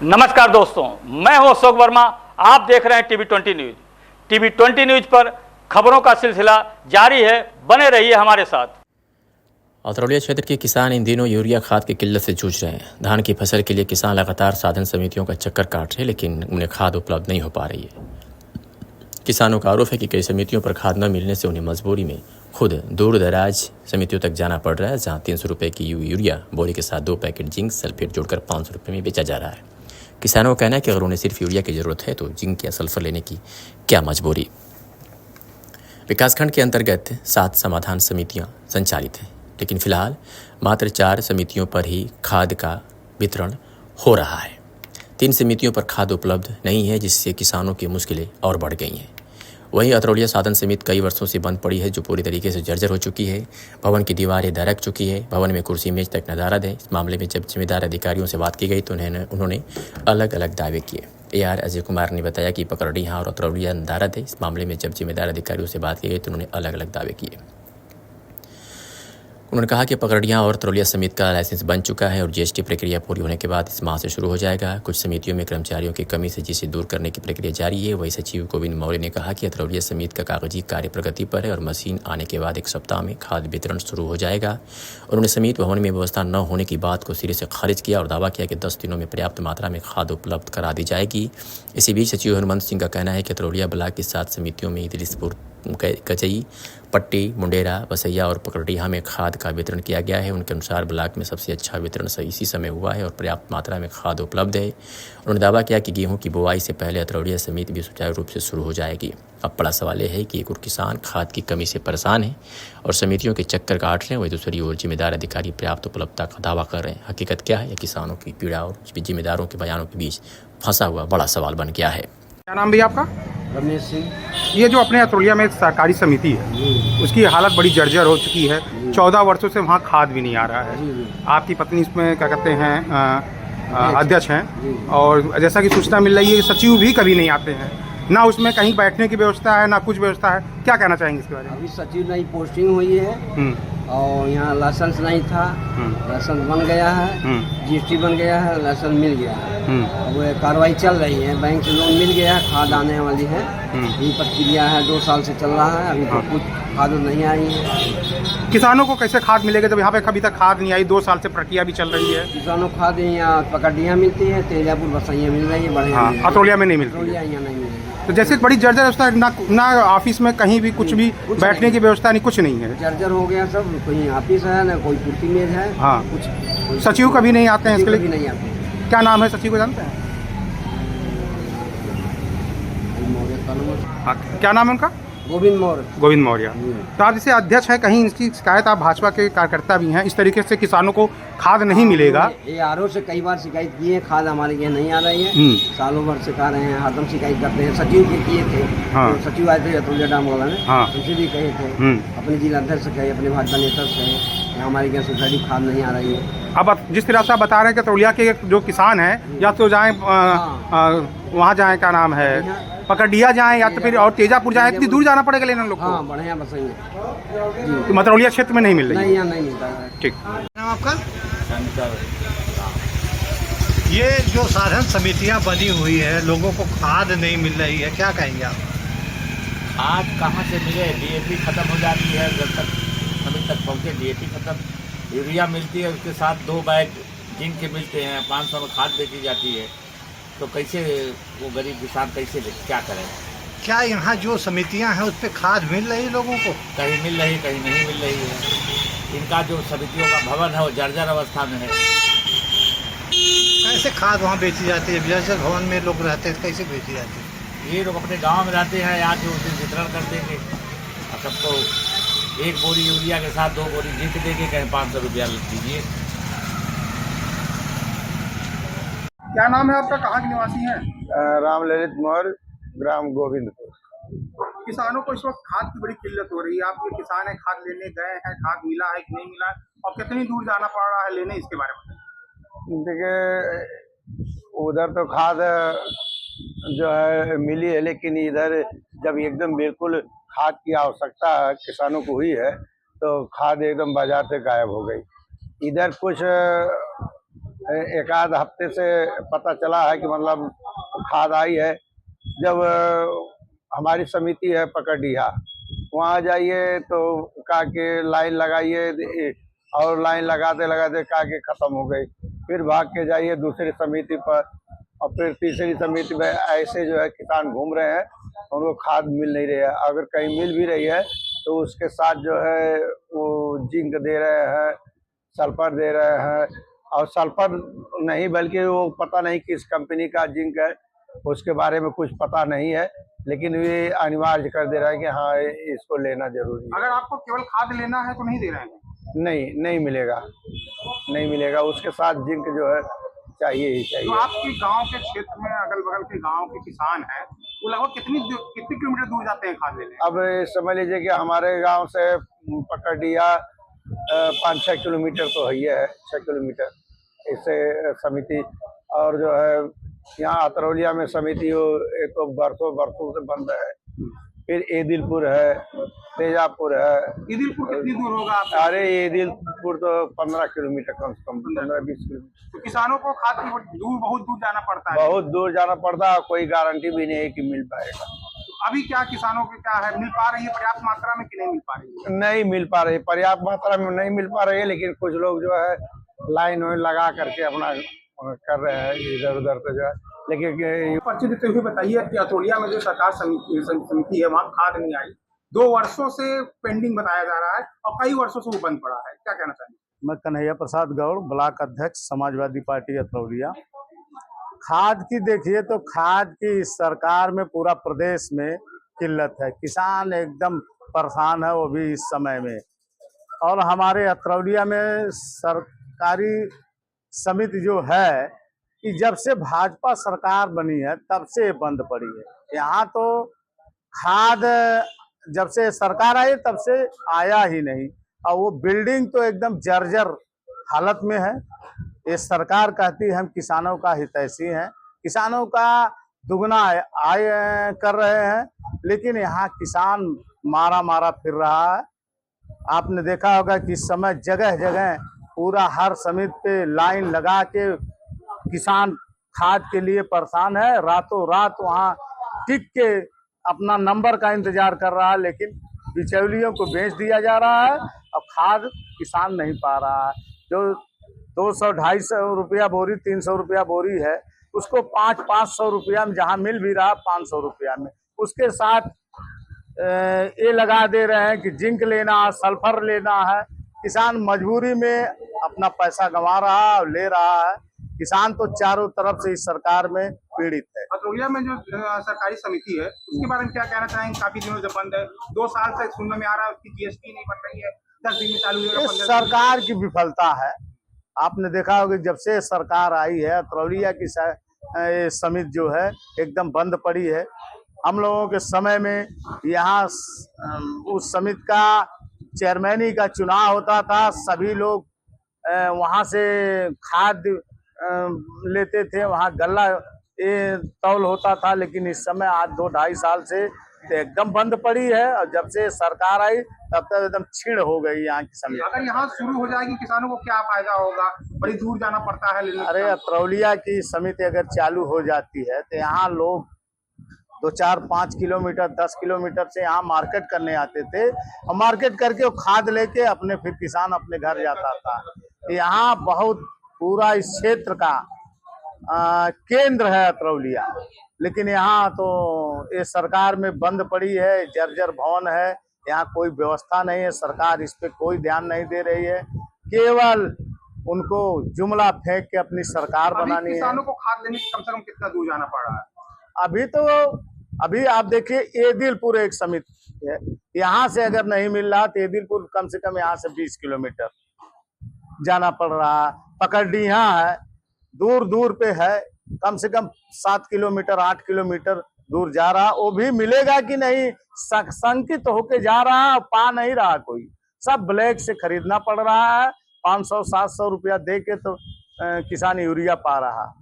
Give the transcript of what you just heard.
नमस्कार दोस्तों, मैं हूं अशोक वर्मा। आप देख रहे हैं टीवी 20 न्यूज। टीवी 20 न्यूज पर खबरों का सिलसिला जारी है, बने रहिए हमारे साथ। अतरौलिया क्षेत्र के किसान इन दिनों यूरिया खाद की किल्लत से जूझ रहे हैं। धान की फसल के लिए किसान लगातार साधन समितियों का चक्कर काट रहे हैं, लेकिन उन्हें खाद उपलब्ध नहीं हो पा रही है। किसानों का आरोप है कि कई समितियों पर खाद न मिलने से उन्हें मजबूरी में खुद दूर दराज समितियों तक जाना पड़ रहा है, जहां 300 रुपये की यूरिया बोरी के साथ 2 पैकेट जिंक सल्फेट जोड़कर 500 रुपये में बेचा जा रहा है। किसानों का कहना है कि अगर उन्हें सिर्फ यूरिया की ज़रूरत है तो जिंक या सल्फर लेने की क्या मजबूरी। विकासखंड के अंतर्गत 7 समाधान समितियां संचालित हैं, लेकिन फिलहाल मात्र 4 समितियों पर ही खाद का वितरण हो रहा है। 3 समितियों पर खाद उपलब्ध नहीं है, जिससे किसानों की मुश्किलें और बढ़ गई हैं। वहीं अतरौलिया साधन समिति कई वर्षों से बंद पड़ी है, जो पूरी तरीके से जर्जर हो चुकी है। भवन की दीवारें दरक चुकी है, भवन में कुर्सी मेज तक नदारद है। इस मामले में जब जिम्मेदार अधिकारियों से बात की गई तो उन्होंने अलग अलग दावे किए। AR अजय कुमार ने बताया कि पकड़ियाँ और अतरौलिया नदारद है। इस मामले में जब जिम्मेदार अधिकारियों से बात की गई तो उन्होंने अलग अलग दावे किए। उन्होंने कहा कि पकड़ियाँ और अतरौलिया समिति का लाइसेंस बन चुका है और GST प्रक्रिया पूरी होने के बाद इस माह से शुरू हो जाएगा। कुछ समितियों में कर्मचारियों की कमी से जिसे दूर करने की प्रक्रिया जारी है। वही सचिव गोविंद मौर्य ने कहा कि अतरौलिया समिति का कागजी कार्य प्रगति पर है और मशीन आने के बाद 1 सप्ताह में खाद वितरण शुरू हो जाएगा। उन्होंने समिति भवन में व्यवस्था न होने की बात को सिरे से खारिज किया और दावा किया कि 10 दिनों में पर्याप्त मात्रा में खाद उपलब्ध करा दी जाएगी। इसी बीच सचिव हनुमंत सिंह का कहना है कि अतरौलिया ब्लॉक की 7 समितियों में इदलिसपुर, कचई, पट्टी, मुंडेरा, बसैया और पकड़िया में खाद का वितरण किया गया है। उनके अनुसार ब्लॉक में सबसे अच्छा वितरण इसी समय हुआ है और पर्याप्त मात्रा में खाद उपलब्ध है। उन्होंने दावा किया कि गेहूं की बुआई से पहले अतरौलिया समिति भी सुचारू रूप से शुरू हो जाएगी। अब बड़ा सवाल यह है कि एक और किसान खाद की कमी से परेशान है और समितियों के चक्कर काट रहे हैं, वही दूसरी ओर जिम्मेदार अधिकारी पर्याप्त उपलब्धता का दावा कर रहे हैं। हकीकत क्या है, यह किसानों की पीड़ा और जिम्मेदारों के बयानों के बीच फंसा हुआ बड़ा सवाल बन गया है। क्या नाम भैया आपका? रमेश सिंह। ये जो अपने अतरौलिया में एक सहकारी समिति है, उसकी हालत बड़ी जर्जर हो चुकी है। 14 वर्षों से वहाँ खाद भी नहीं आ रहा है। आपकी पत्नी इसमें क्या कहते हैं अध्यक्ष हैं, और जैसा कि सूचना मिल रही है सचिव भी कभी नहीं आते हैं, ना उसमें कहीं बैठने की व्यवस्था है ना कुछ व्यवस्था है। क्या कहना चाहेंगे इसके बारे में? अभी सचिव नई पोस्टिंग हुई है और यहाँ लाइसेंस नहीं था, लाइसेंस बन गया है, GST बन गया है, लाइसेंस मिल गया है। वो कार्रवाई चल रही है, बैंक से लोन मिल गया है, खाद आने वाली है। ये प्रक्रिया है, 2 साल से चल रहा है, अभी तो कुछ खाद नहीं आई है। किसानों को कैसे खाद मिलेगा जब यहाँ पे कभी तक खाद नहीं आई? 2 साल से प्रक्रिया भी चल रही है। किसानों को खाद यहाँ पकड़ियाँ मिलती है, तेजापुर बसैया मिल रही है, बढ़िया। अतरौलिया में नहीं मिलती। अतरौलिया यहाँ नहीं मिलेगी। तो जैसे बड़ी जर्जर व्यवस्था, ना ऑफिस में कहीं भी कुछ भी बैठने की व्यवस्था नहीं, कुछ नहीं है। जर्जर हो गया सब, कोई ऑफिस है ना कोई कुर्सी मेज है। हाँ, कुछ सचिव कभी नहीं आते हैं इसके लिए? नहीं आते। क्या नाम है सचिव को जानते हैं? क्या नाम है उनका? गोविंद मौर्य। गोविंद मौर्य। तो आप जैसे अध्यक्ष हैं, कहीं इसकी शिकायत, आप भाजपा के कार्यकर्ता भी हैं, इस तरीके से किसानों को खाद नहीं मिलेगा। ARO से कई बार शिकायत की है, खाद हमारे यहाँ नहीं आ रही है। सालों भर से कह रहे हैं, हरदम शिकायत करते हैं। सचिव के किए थे, तो सचिव आए थे अतरौलिया डाम वाला ने, उनसे भी कहे थे, अपने जिला अध्यक्ष से कहे, अपने भाजपा नेता से कहे, हमारे यहाँ सोसाइटी खाद नहीं आ रही है। अब जिस तरह से आप बता रहे हैं कि अतरौलिया के जो किसान हैं, या तो जाएँ वहाँ जाएँ, क्या नाम है, पकड़िया जाएं, या तो फिर और तेजापुर जाएं, इतनी दूर जाना पड़ेगा लेने लोग को। हाँ, बढ़िया बसैया। तो अतरौलिया क्षेत्र में नहीं मिल रही? नहीं, यहाँ नहीं मिलता है। ठीक। नाम आपका? ये जो साधन समितियां बनी हुई है, लोगों को खाद नहीं मिल रही है, क्या कहेंगे आप? खाद कहाँ से मिले? DAP खत्म हो जाती है, जब तक समिति तक पहुँचे DAP खत्म, यूरिया मिलती है, उसके साथ 2 बैग जिंक के मिलते हैं, 500 में खाद बेची जाती है। तो कैसे वो गरीब किसान कैसे क्या करें? क्या यहाँ जो समितियां हैं उस पर खाद मिल रही लोगों को? कहीं मिल रही, कहीं नहीं मिल रही है। इनका जो समितियों का भवन है वो जर्जर अवस्था में है। कैसे खाद वहाँ बेची जाती है? जर्जर भवन में लोग रहते हैं, कैसे बेची जाती है? ये लोग अपने गांव में रहते हैं, आज जो दिन वितरण कर देंगे और सबको 1 बोरी यूरिया के साथ 2 बोरी जिंक देंगे, कहीं 500 रुपया दीजिए। क्या नाम है आपका? कहाँ के निवासी हैं? राम ललित मौर्य, ग्राम गोविंदपुर। किसानों को इस वक्त खाद की बड़ी किल्लत हो रही है। आप ये किसान है, खाद लेने गए हैं, खाद मिला है कि नहीं मिला है, और कितनी दूर जाना पड़ रहा है लेने, इसके बारे में? देखिए, उधर तो खाद जो है मिली है, लेकिन इधर जब एकदम बिल्कुल खाद की आवश्यकता किसानों को हुई है तो खाद एकदम बाजार से गायब हो गई। इधर कुछ एक आध हफ्ते से पता चला है कि मतलब खाद आई है। जब हमारी समिति है पकड़िया, वहाँ जाइए तो कहा कि लाइन लगाइए, और लाइन लगाते लगाते कहा कि खत्म हो गई। फिर भाग के जाइए दूसरी समिति पर, और फिर तीसरी समिति में। ऐसे जो है किसान घूम रहे हैं, उनको खाद मिल नहीं रही है। अगर कहीं मिल भी रही है तो उसके साथ जो है वो जिंक दे रहे हैं, सल्फर दे रहे हैं, और सल्फर नहीं बल्कि वो पता नहीं किस कंपनी का जिंक है, उसके बारे में कुछ पता नहीं है, लेकिन ये अनिवार्य कर दे रहा है कि हाँ इसको लेना जरूरी है। अगर आपको केवल खाद लेना है तो नहीं दे रहे हैं? नहीं मिलेगा, नहीं मिलेगा। उसके साथ जिंक जो है चाहिए ही चाहिए। तो आपके गांव के क्षेत्र में अगल बगल के गांव के किसान हैं, वो लगभग कितनी किलोमीटर दूर जाते हैं खाद लेने? अब समझ लीजिए कि हमारे गांव से पकड़िया 5-6 किलोमीटर तो है, 6 किलोमीटर इससे समिति। और जो है यहाँ अतरौलिया में समिति हो, एक तो बरसों से बंद है। फिर एदिलपुर है, तेजापुर है। ईदिलपुर कितनी दूर होगा आपसे? अरे एदिलपुर तो 15 किलोमीटर, कम से कम 15-20 किलोमीटर। तो किसानों को खाद की बहुत दूर जाना पड़ता है। बहुत दूर जाना पड़ता है, कोई गारंटी भी नहीं है कि मिल पाएगा। तो अभी क्या किसानों के क्या है, मिल पा रही है पर्याप्त मात्रा में कि नहीं मिल पा रही है? नहीं मिल पा रही, पर्याप्त मात्रा में नहीं मिल पा रही है, लेकिन कुछ लोग जो है लाइन वाइन लगा करके अपना कर रहे हैं इधर उधर से जो है। लेकिन पर्ची देते हुए बताइए कि अतरौलिया में जो सरकार समिति है, वहाँ खाद नहीं आई, 2 वर्षों से पेंडिंग बताया जा रहा है और कई वर्षों से वो बंद पड़ा है, क्या कहना चाहिए? मैं कन्हैया प्रसाद गौड़, ब्लॉक अध्यक्ष समाजवादी पार्टी अतरौलिया। खाद की देखिए तो खाद की इस सरकार में पूरा प्रदेश में किल्लत है, किसान एकदम परेशान है वो भी इस समय में। और हमारे अतरौलिया में सरकारी समिति जो है कि जब से भाजपा सरकार बनी है तब से बंद पड़ी है। यहाँ तो खाद जब से सरकार आई तब से आया ही नहीं, और वो बिल्डिंग तो एकदम जर्जर हालत में है। ये सरकार कहती है हम किसानों का हितैषी हैं, किसानों का दुगना आय कर रहे हैं, लेकिन यहाँ किसान मारा फिर रहा है। आपने देखा होगा कि इस समय जगह जगह पूरा हर समिति पे लाइन लगा के किसान खाद के लिए परेशान है, रातों रात वहाँ टिक के अपना नंबर का इंतजार कर रहा है, लेकिन बिचौलियों को बेच दिया जा रहा है और खाद किसान नहीं पा रहा है। जो 200-250 रुपया बोरी, 300 रुपया बोरी है, उसको 500-500 रुपया में जहाँ मिल भी रहा 500 रुपया में, उसके साथ ये लगा दे रहे हैं कि जिंक लेना है, सल्फर लेना है। किसान मजबूरी में अपना पैसा गंवा रहा है और ले रहा है। किसान तो चारों तरफ से इस सरकार में पीड़ित है। अतरौलिया में जो सरकारी समिति है उसके बारे में क्या कहना चाहेंगे? काफी दिनों से बंद है, 2 साल से सुनने में आ रहा है उसकी GST नहीं बन रही है, 10 दिन में चालू होगा। सरकार की विफलता है। आपने देखा होगा जब से सरकार आई है अतरौलिया की समिति जो है एकदम बंद पड़ी है। हम लोगों के समय में यहाँ उस समिति का चेयरमैनी का चुनाव होता था, सभी लोग वहाँ से खाद लेते थे, वहाँ गल्ला ये तौल होता था, लेकिन इस समय आज 2-2.5 साल से एकदम बंद पड़ी है। और जब से सरकार आई तब तक एकदम छीड़ हो गई यहाँ की समिति। अगर यहाँ शुरू हो जाएगी किसानों को क्या फायदा होगा? बड़ी दूर जाना पड़ता है। अरे अतरौलिया की समिति अगर चालू हो जाती है तो यहाँ लोग 2-4-5 किलोमीटर 10 किलोमीटर से यहाँ मार्केट करने आते थे, और मार्केट करके वो खाद लेके अपने फिर किसान अपने घर जाता था। यहाँ बहुत पूरा इस क्षेत्र का केंद्र है अतरौलिया, लेकिन यहाँ तो ये सरकार में बंद पड़ी है, जर्जर भवन है, यहाँ कोई व्यवस्था नहीं है। सरकार इस पे कोई ध्यान नहीं दे रही है, केवल उनको जुमला फेंक के अपनी सरकार बनानी है। किसानों को खाद लेने कम से कम कितना दूर जाना पड़ रहा है? अभी आप देखिए एदिलपुर एक समिति है, यहाँ से अगर नहीं मिल रहा तो एदिलपुर कम से कम यहाँ से 20 किलोमीटर जाना पड़ रहा है। पकड़िया है, दूर पे है, कम से कम 7 किलोमीटर 8 किलोमीटर दूर जा रहा। वो भी मिलेगा कि नहीं शंकित होके जा रहा है, पा नहीं रहा कोई, सब ब्लैक से खरीदना पड़ रहा है। 500-700 रुपया दे के तो किसान यूरिया पा रहा।